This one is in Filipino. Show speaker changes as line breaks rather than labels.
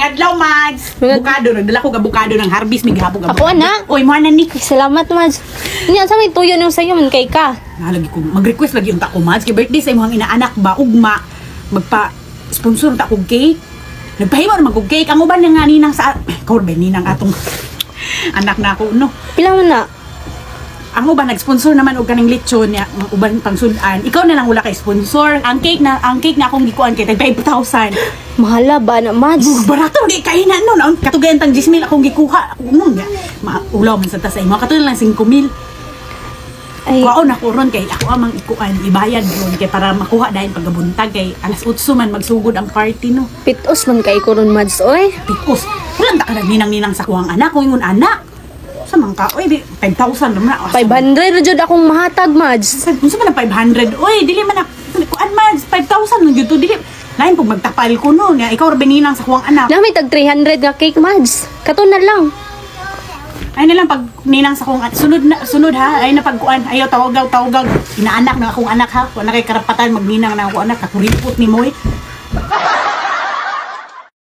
adlaw, Mads. Bukado, nagdala ko bukado ng harvest, may gihapon
Ako, anak.
Oy, mo na ni.
Salamat, Mads. Niya, sa may tuyo nung sa'yo, man kay ka.
Nalagi ko, mag-request lagi yung tako, Mads. Kay birthday sa imong inaanak ba, ugma, magpa-sponsor ta kog cake. Nagpahiwa naman kog cake. Ang uban nga ninang sa... Korbe, ninang atong anak na ako, no?
Pila mo na?
Ang uban nag-sponsor naman og kaning lechon niya, uban pangsudan. Ikaw na lang wala kay sponsor. Ang cake na akong gikuan kay tag 5,000.
Mahala ba na, Mads?
Barato di kainan no. Katugayan tang 10,000 akong gikuha. Mo nga. Maulaw man sa ta sa imo. Katulan lang 5,000.
Ay,
Kuwaon ako ron kay ako amang ikuan ibayad ron kay para makuha dahil pagabuntag kay alas 8 man magsugod ang party no.
pitos man kay ko ron, Mads, oy.
Pikos. Kulang ta ka ninang-ninang sa kuwang anak ko ingon anak. Sa man ka oy di 5,000 naman.
500 na jud akong mahatag, Mads.
Unsa man ang 500? Oy, dili man na kuan man 5,000 lang gyud to dili. Lain pag magtapal ko no nga ikaw ra bininang sa kuwang anak.
Na may tag 300 nga cake, Mads. Kato na lang.
Ay na lang pag ninang sa kuwang sunod ha. Ay na pag kuan ayaw tawagaw inaanak na akong anak ha. Kuan na kay karapatan magninang na akong anak kakuripot ni moy.